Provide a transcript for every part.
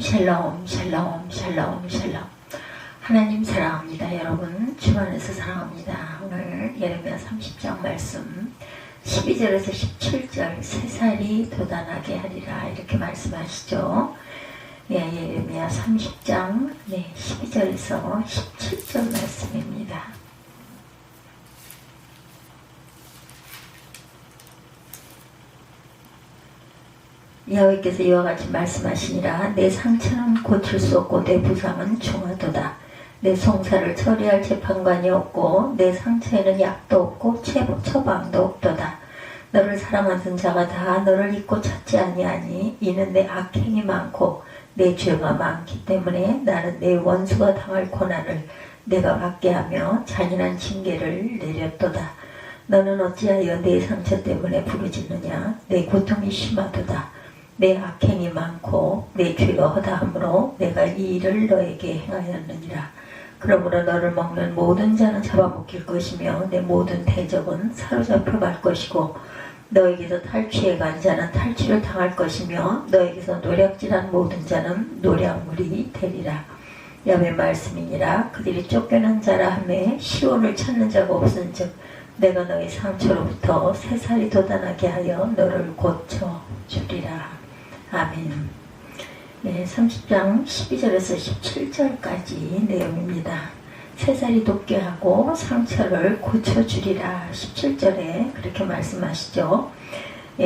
샬롬 샬롬 샬롬 샬롬. 하나님 사랑합니다. 여러분 주 안에서 사랑합니다. 오늘 예레미야 30장 말씀 12절에서 17절 세 살이 도단하게 하리라 이렇게 말씀하시죠. 예레미야 30장 12절에서 17절 말씀입니다. 여호와께서 이와 같이 말씀하시니라. 내 상처는 고칠 수 없고 내 부상은 중하도다. 내 송사를 처리할 재판관이 없고 내 상처에는 약도 없고 처방도 없도다. 너를 사랑하는 자가 다 너를 잊고 찾지 아니하니 이는 내 악행이 많고 내 죄가 많기 때문에 나는 내 원수가 당할 고난을 내가 받게 하며 잔인한 징계를 내렸도다. 너는 어찌하여 내 상처 때문에 부르짖느냐. 내 고통이 심하도다. 내 악행이 많고 내 죄가 허다함으로 내가 이 일을 너에게 행하였느니라. 그러므로 너를 먹는 모든 자는 잡아먹힐 것이며 내 모든 대적은 사로잡혀 갈 것이고 너에게서 탈취해 간 자는 탈취를 당할 것이며 너에게서 노략질한 모든 자는 노략물이 되리라. 야훼 말씀이니라. 그들이 쫓겨난 자라 하매 시온을 찾는 자가 없은즉 내가 너의 상처로부터 새 살이 돋아나게 하여 너를 고쳐주리라. 아멘. 30장 12절에서 17절까지 내용입니다. 새 살이 돋게 하고 상처를 고쳐주리라. 17절에 그렇게 말씀하시죠.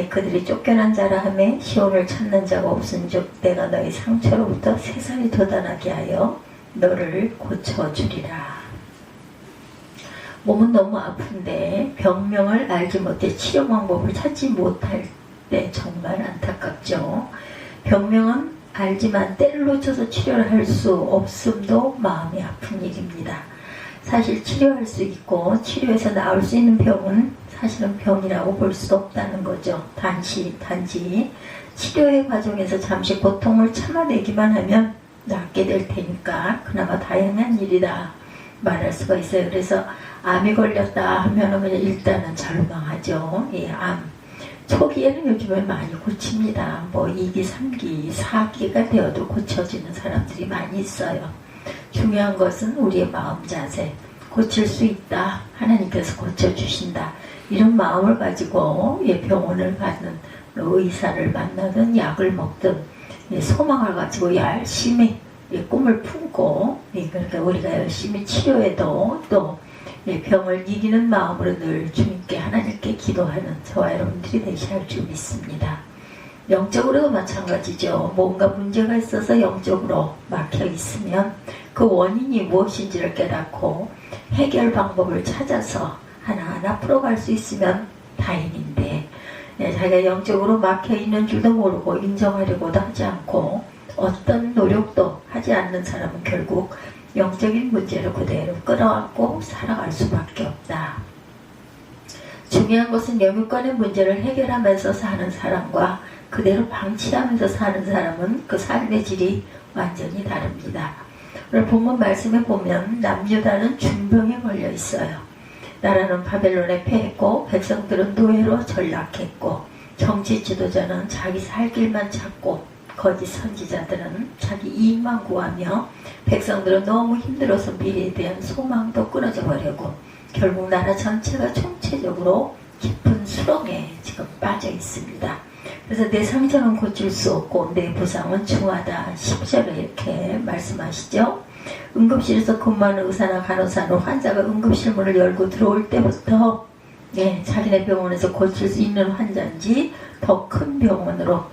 그들이 쫓겨난 자라 하매 시온을 찾는 자가 없은즉 내가 너의 상처로부터 새 살이 돋아나게 하여 너를 고쳐주리라. 몸은 너무 아픈데 병명을 알지 못해 치료 방법을 찾지 못할 때 정말 안타깝죠. 병명은 알지만 때를 놓쳐서 치료를 할 수 없음도 마음이 아픈 일입니다. 사실 치료할 수 있고 치료해서 나을 수 있는 병은 사실은 병이라고 볼 수 없다는 거죠. 단지 치료의 과정에서 잠시 고통을 참아내기만 하면 낫게 될 테니까 그나마 다행한 일이다 말할 수가 있어요. 그래서 암이 걸렸다 하면 그냥 일단은 절망하죠. 암 초기에는 요즘에 많이 고칩니다. 2기, 3기, 4기가 되어도 고쳐지는 사람들이 많이 있어요. 중요한 것은 우리의 마음 자세. 고칠 수 있다. 하나님께서 고쳐주신다. 이런 마음을 가지고 병원을 가든 의사를 만나든 약을 먹든 소망을 가지고 열심히 꿈을 품고 그러니까 우리가 열심히 치료해도 또 병을 이기는 마음으로 늘 주님께 하나님께 기도하는 저와 여러분들이 되셔야 할 줄 믿습니다. 영적으로도 마찬가지죠. 뭔가 문제가 있어서 영적으로 막혀 있으면 그 원인이 무엇인지를 깨닫고 해결 방법을 찾아서 하나하나 풀어갈 수 있으면 다행인데 자기가 영적으로 막혀 있는 줄도 모르고 인정하려고도 하지 않고 어떤 노력도 하지 않는 사람은 결국 영적인 문제를 그대로 끌어안고 살아갈 수밖에 없다. 중요한 것은 영육간의 문제를 해결하면서 사는 사람과 그대로 방치하면서 사는 사람은 그 삶의 질이 완전히 다릅니다. 오늘 본문 말씀에 보면 남유다는 중병에 걸려 있어요. 나라는 바벨론에 패했고 백성들은 노예로 전락했고 정치 지도자는 자기 살 길만 찾고 거짓 선지자들은 자기 이익만 구하며 백성들은 너무 힘들어서 미래에 대한 소망도 끊어져 버리고 결국 나라 전체가 총체적으로 깊은 수렁에 지금 빠져 있습니다. 그래서 내 상처는 고칠 수 없고 내 부상은 중하다. 10절에 이렇게 말씀하시죠. 응급실에서 근무하는 의사나 간호사는 환자가 응급실 문을 열고 들어올 때부터 자기네 병원에서 고칠 수 있는 환자인지 더 큰 병원으로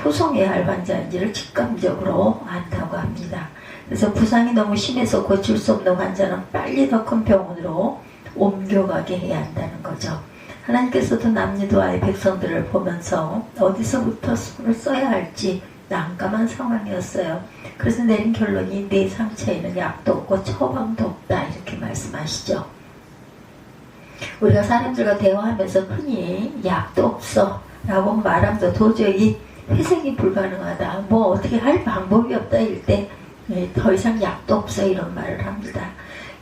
후송해야 할 환자인지를 직감적으로 안다고 합니다. 그래서 부상이 너무 심해서 고칠 수 없는 환자는 빨리 더 큰 병원으로 옮겨가게 해야 한다는 거죠. 하나님께서도 남유다의 백성들을 보면서 어디서부터 손을 써야 할지 난감한 상황이었어요. 그래서 내린 결론이 내 상처에는 약도 없고 처방도 없다 이렇게 말씀하시죠. 우리가 사람들과 대화하면서 흔히 약도 없어 라고 말하면서 도저히 회생이 불가능하다. 어떻게 할 방법이 없다 이럴 때 더 이상 약도 없어 이런 말을 합니다.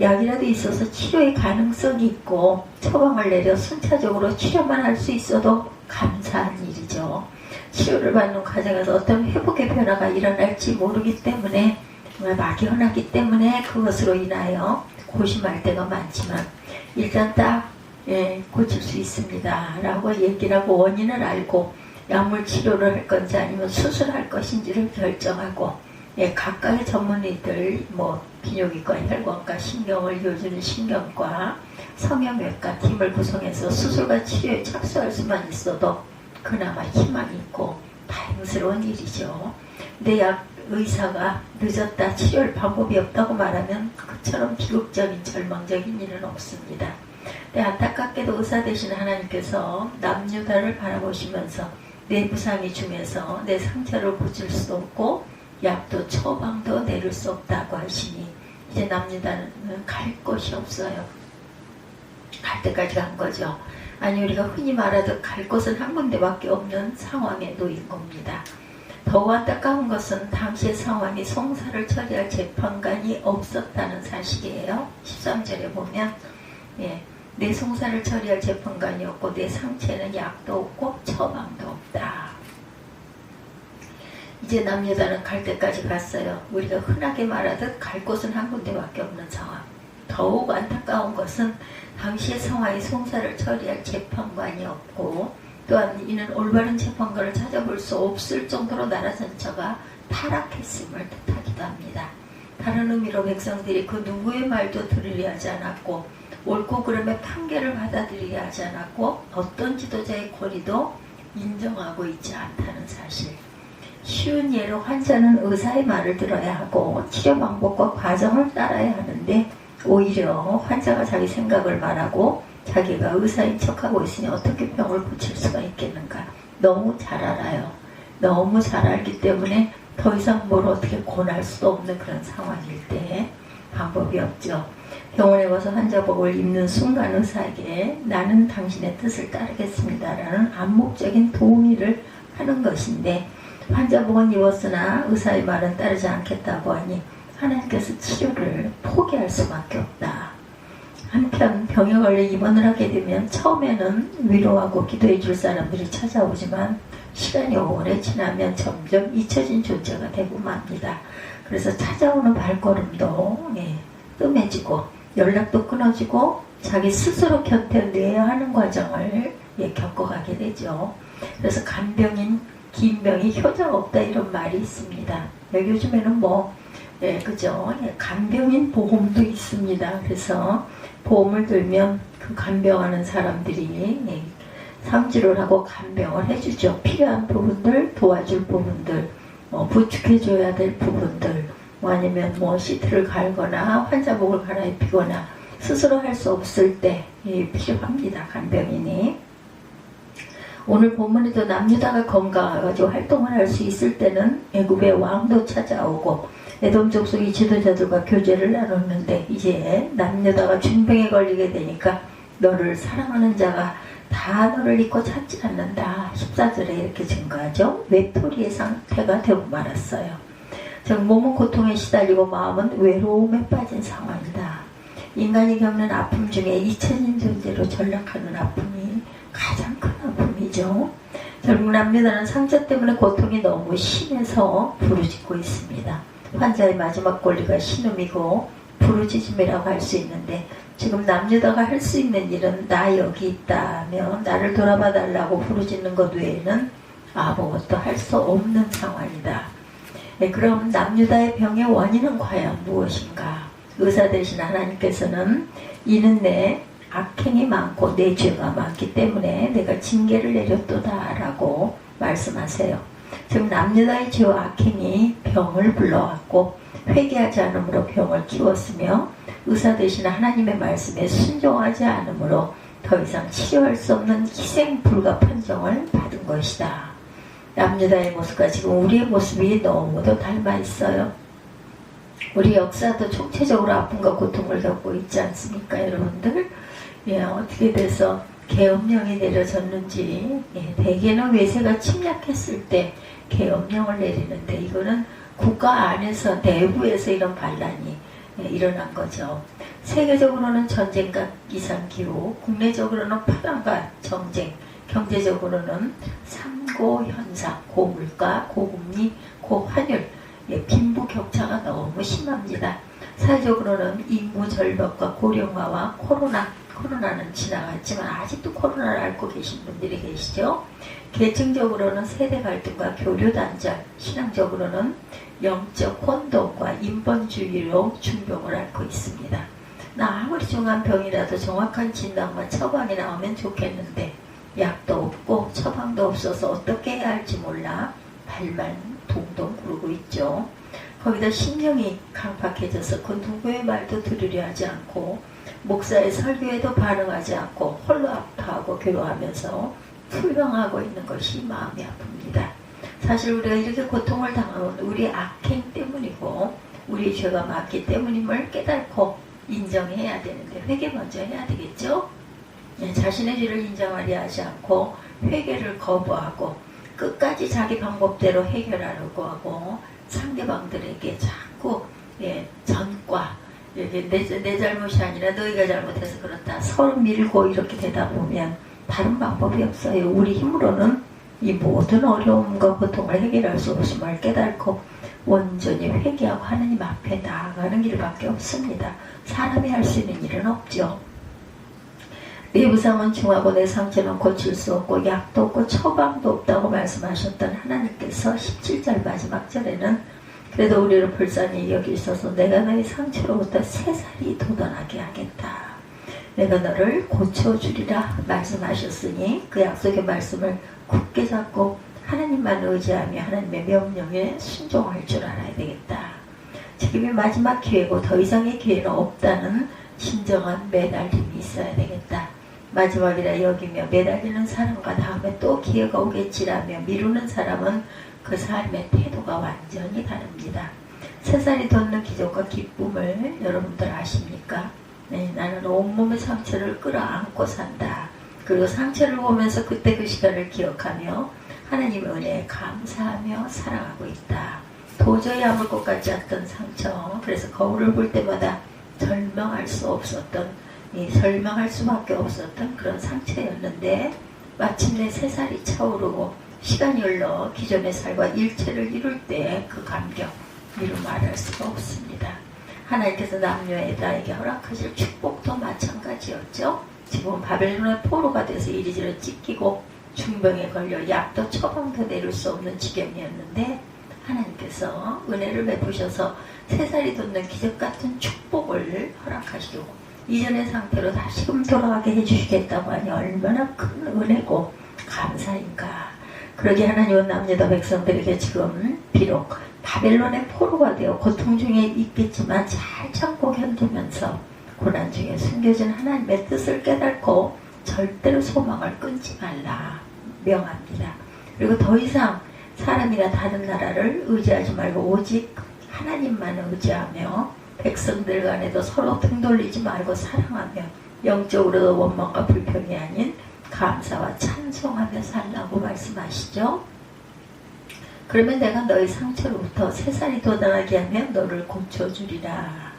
약이라도 있어서 치료의 가능성이 있고 처방을 내려 순차적으로 치료만 할 수 있어도 감사한 일이죠. 치료를 받는 과정에서 어떤 회복의 변화가 일어날지 모르기 때문에 막연하기 때문에 그것으로 인하여 고심할 때가 많지만 일단 딱 고칠 수 있습니다 라고 얘기를 하고 원인을 알고 약물 치료를 할 건지 아니면 수술할 것인지를 결정하고 각각의 전문의들 비뇨기과, 혈관과, 신경을 이어주는 신경과, 성형외과 팀을 구성해서 수술과 치료에 착수할 수만 있어도 그나마 희망이 있고 다행스러운 일이죠. 근데 의사가 늦었다, 치료할 방법이 없다고 말하면 그처럼 비극적인 절망적인 일은 없습니다. 근데 안타깝게도 의사 되신 하나님께서 남유다를 바라보시면서 내 부상이 중에서 내 상처를 고칠 수도 없고 약도 처방도 내릴 수 없다고 하시니 이제 남유다는 갈 곳이 없어요. 갈 때까지 간 거죠. 아니 우리가 흔히 말하듯 갈 곳은 한 군데밖에 없는 상황에 놓인 겁니다. 더욱 안타까운 것은 당시의 상황이 송사를 처리할 재판관이 없었다는 사실이에요. 13절에 보면 내 송사를 처리할 재판관이 없고 내 상처에는 약도 없고 처방도 없다. 이제 남유다는 갈 때까지 갔어요. 우리가 흔하게 말하듯 갈 곳은 한 군데밖에 없는 상황. 더욱 안타까운 것은 당시의 상황이 송사를 처리할 재판관이 없고 또한 이는 올바른 재판관을 찾아볼 수 없을 정도로 나라 전체가 타락했음을 뜻하기도 합니다. 다른 의미로 백성들이 그 누구의 말도 들으려 하지 않았고 옳고 그름의 판결을 받아들이려 하지 않았고 어떤 지도자의 권위도 인정하고 있지 않다는 사실. 쉬운 예로 환자는 의사의 말을 들어야 하고 치료 방법과 과정을 따라야 하는데 오히려 환자가 자기 생각을 말하고 자기가 의사인 척하고 있으니 어떻게 병을 고칠 수가 있겠는가. 너무 잘 알아요. 너무 잘 알기 때문에 더 이상 뭘 어떻게 권할 수도 없는 그런 상황일 때 방법이 없죠. 병원에 가서 환자복을 입는 순간 의사에게 나는 당신의 뜻을 따르겠습니다 라는 암묵적인 동의를 하는 것인데 환자복은 입었으나 의사의 말은 따르지 않겠다고 하니 하나님께서 치료를 포기할 수밖에 없다. 한편 병에 걸려 입원을 하게 되면 처음에는 위로하고 기도해 줄 사람들이 찾아오지만 시간이 오래 지나면 점점 잊혀진 존재가 되고 맙니다. 그래서 찾아오는 발걸음도 뜸해지고 연락도 끊어지고 자기 스스로 견뎌내야 하는 과정을 겪어가게 되죠. 그래서 간병인 긴병이 효자가 없다 이런 말이 있습니다. 요즘에는 그죠? 간병인 보험도 있습니다. 그래서 보험을 들면 그 간병하는 사람들이 상주를 하고 간병을 해주죠. 필요한 부분들, 도와줄 부분들, 부축해줘야 될 부분들, 아니면 시트를 갈거나 환자복을 갈아입히거나 스스로 할 수 없을 때 필요합니다. 간병인이. 오늘 본문에도 남유다가 건강해가지고 활동을 할 수 있을 때는 애굽의 왕도 찾아오고 에돔 족속의 지도자들과 교제를 나눴는데 이제 남유다가 중병에 걸리게 되니까 너를 사랑하는 자가 다 너를 잊고 찾지 않는다. 14절에 이렇게 증거하죠. 외톨이의 상태가 되고 말았어요. 즉 몸은 고통에 시달리고 마음은 외로움에 빠진 상황이다. 인간이 겪는 아픔 중에 잊혀진 존재로 전락하는 아픔이 가장 큰 아픔이죠. 결국 남유다는 상처 때문에 고통이 너무 심해서 부르짖고 있습니다. 환자의 마지막 권리가 신음이고 부르짖음이라고 할 수 있는데 지금 남유다가 할 수 있는 일은 나 여기 있다며 나를 돌아봐 달라고 부르짖는 것 외에는 아무것도 할 수 없는 상황이다. 그럼 남유다의 병의 원인은 과연 무엇인가? 의사 되신 하나님께서는 이는 내 악행이 많고 내 죄가 많기 때문에 내가 징계를 내렸도다 라고 말씀하세요. 즉 남유다의 죄와 악행이 병을 불러왔고 회개하지 않으므로 병을 키웠으며 의사 되신 하나님의 말씀에 순종하지 않으므로 더 이상 치료할 수 없는 희생 불가 판정을 받은 것이다. 남유다의 모습과 지금 우리의 모습이 너무도 닮아 있어요. 우리 역사도 총체적으로 아픔과 고통을 겪고 있지 않습니까, 여러분들? 어떻게 돼서 계엄령이 내려졌는지, 대개는 외세가 침략했을 때 계엄령을 내리는데 이거는 국가 안에서 내부에서 이런 반란이 일어난 거죠. 세계적으로는 전쟁과 이상기후, 국내적으로는 파병과 정쟁, 경제적으로는 삼고현상, 고물가, 고금리, 고환율, 빈부격차가 너무 심합니다. 사회적으로는 인구 절벽과 고령화와 코로나는 지나갔지만 아직도 코로나를 앓고 계신 분들이 계시죠. 계층적으로는 세대 갈등과 교류 단절, 신앙적으로는 영적 혼돈과 인본주의로 중병을 앓고 있습니다. 나 아무리 중한 병이라도 정확한 진단과 처방이 나오면 좋겠는데 약도 없고 처방도 없어서 어떻게 해야 할지 몰라 발만 동동 구르고 있죠. 거기다 심령이 강팍해져서 그 누구의 말도 들으려 하지 않고 목사의 설교에도 반응하지 않고 홀로 아파하고 괴로워하면서 불평하고 있는 것이 마음이 아픕니다. 사실 우리가 이렇게 고통을 당하는 우리 악행 때문이고 우리 죄가 많기 때문임을 깨닫고 인정해야 되는데 회개 먼저 해야 되겠죠? 자신의 죄를 인정하려 하지 않고 회개를 거부하고 끝까지 자기 방법대로 해결하려고 하고 상대방들에게 자꾸 전과 내 잘못이 아니라 너희가 잘못해서 그렇다 서로 밀고 이렇게 되다 보면 다른 방법이 없어요. 우리 힘으로는 이 모든 어려움과 고통을 해결할 수 없음을 깨닫고 온전히 회개하고 하나님 앞에 나아가는 길밖에 없습니다. 사람이 할 수 있는 일은 없죠. 내 부상은 중하고 내 상처는 고칠 수 없고 약도 없고 처방도 없다고 말씀하셨던 하나님께서 17절 마지막 절에는 그래도 우리를 불쌍히 여기셔서 내가 너의 상처로부터 새살이 돋아나게 하겠다. 내가 너를 고쳐주리라 말씀하셨으니 그 약속의 말씀을 굳게 잡고 하나님만 의지하며 하나님의 명령에 순종할 줄 알아야 되겠다. 지금이 마지막 기회고 더 이상의 기회는 없다는 진정한 매달림이 있어야 되겠다. 마지막이라 여기며 매달리는 사람과 다음에 또 기회가 오겠지라며 미루는 사람은 그 삶의 태도가 완전히 다릅니다. 새살이 돋는 기적과 기쁨을 여러분들 아십니까? 네, 나는 온몸의 상처를 끌어안고 산다. 그리고 상처를 보면서 그때 그 시간을 기억하며 하나님의 은혜에 감사하며 사랑하고 있다. 도저히 아물 것 같지 않던 상처, 그래서 거울을 볼 때마다 설명할 수 없었던, 설명할 수밖에 없었던 그런 상처였는데 마침내 새살이 차오르고 시간이 흘러 기존의 살과 일체를 이룰 때 그 감격, 이루 말할 수가 없습니다. 하나님께서 남녀에다에게 허락하실 축복도 마찬가지였죠. 지금 바벨론의 포로가 돼서 이리저리 찢기고 중병에 걸려 약도 처방도 내릴 수 없는 지경이었는데 하나님께서 은혜를 베푸셔서 새살이 돋는 기적같은 축복을 허락하시고 이전의 상태로 다시금 돌아가게 해주시겠다고 하니 얼마나 큰 은혜고 감사인가. 그러게 하나님은 남유다 백성들에게 지금 비록 바벨론의 포로가 되어 고통 중에 있겠지만 잘 참고 견디면서 고난 중에 숨겨진 하나님의 뜻을 깨닫고 절대로 소망을 끊지 말라 명합니다. 그리고 더 이상 사람이나 다른 나라를 의지하지 말고 오직 하나님만 의지하며 백성들 간에도 서로 등 돌리지 말고 사랑하며 영적으로도 원망과 불평이 아닌 감사와 찬송하며 살라고 말씀하시죠. 그러면 내가 너의 상처로부터 새살이 돋아나게 하면 너를 고쳐주리라.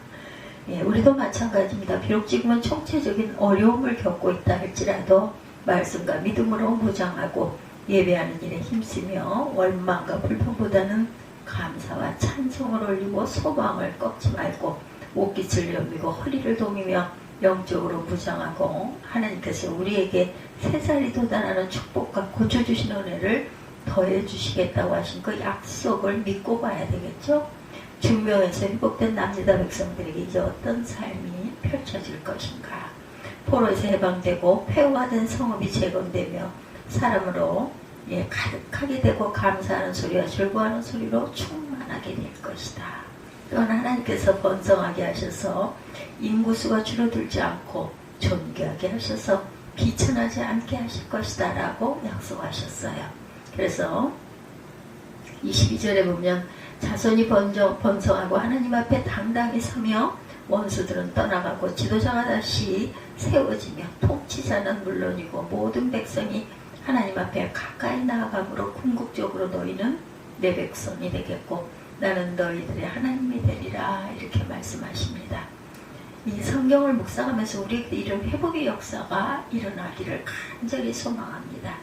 우리도 마찬가지입니다. 비록 지금은 총체적인 어려움을 겪고 있다 할지라도 말씀과 믿음으로 무장하고 예배하는 일에 힘쓰며 원망과 불평보다는 감사와 찬송을 올리고 소망을 꺾지 말고 옷깃을 여미고 허리를 동이며 영적으로 무장하고 하나님께서 우리에게 새살이 돋아나는 축복과 고쳐주신 은혜를 더해 주시겠다고 하신 그 약속을 믿고 봐야 되겠죠. 중병에서 회복된 남유다 백성들에게 이제 어떤 삶이 펼쳐질 것인가. 포로에서 해방되고 폐허화된 성읍이 재건되며 사람으로 가득하게 되고 감사하는 소리와 즐거워하는 소리로 충만하게 될 것이다. 또한 하나님께서 번성하게 하셔서 인구수가 줄어들지 않고 존귀하게 하셔서 비천하지 않게 하실 것이다 라고 약속하셨어요. 그래서 22절에 보면 자손이 번성하고 하나님 앞에 당당히 서며 원수들은 떠나가고 지도자가 다시 세워지며 통치자는 물론이고 모든 백성이 하나님 앞에 가까이 나아감으로 궁극적으로 너희는 내 백성이 되겠고 나는 너희들의 하나님이 되리라 이렇게 말씀하십니다. 이 성경을 묵상하면서 우리에게 이런 회복의 역사가 일어나기를 간절히 소망합니다.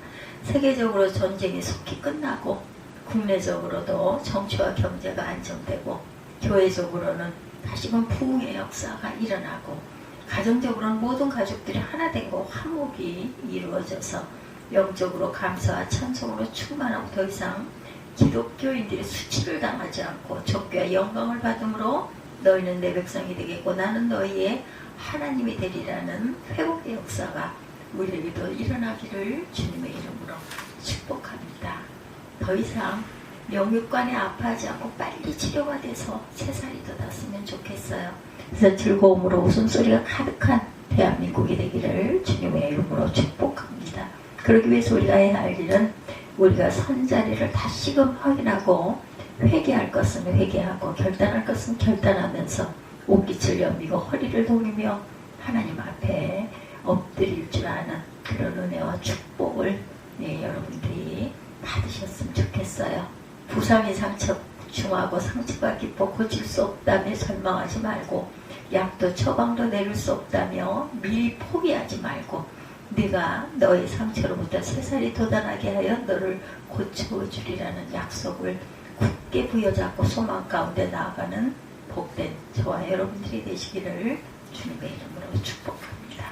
세계적으로 전쟁이 속히 끝나고 국내적으로도 정치와 경제가 안정되고 교회적으로는 다시금 부흥의 역사가 일어나고 가정적으로는 모든 가족들이 하나 되고 화목이 이루어져서 영적으로 감사와 찬송으로 충만하고 더 이상 기독교인들이 수치를 당하지 않고 족교와 영광을 받음으로 너희는 내 백성이 되겠고 나는 너희의 하나님이 되리라는 회복의 역사가 우리에게도 일어나기를 주님의 이름으로 축복합니다. 더 이상 영육간에 아파하지 않고 빨리 치료가 돼서 3살이 돋았으면 좋겠어요. 그래서 즐거움으로 웃음소리가 가득한 대한민국이 되기를 주님의 이름으로 축복합니다. 그러기 위해서 우리가 해야 할 일은 우리가 선자리를 다시금 확인하고 회개할 것은 회개하고 결단할 것은 결단하면서 옷깃을 여미고 허리를 동이며 하나님 앞에 엎드릴 줄 아는 그런 은혜와 축복을 여러분들이 받으셨으면 좋겠어요. 부상이 상처 중하고 상처가 깊어 고칠 수 없다며 절망하지 말고 약도 처방도 내릴 수 없다며 미리 포기하지 말고 네가 너의 상처로부터 3살이 돋아나게 하여 너를 고쳐주리라는 약속을 굳게 부여잡고 소망 가운데 나아가는 복된 저와 여러분들이 되시기를 주님의 이름으로 축복합니다.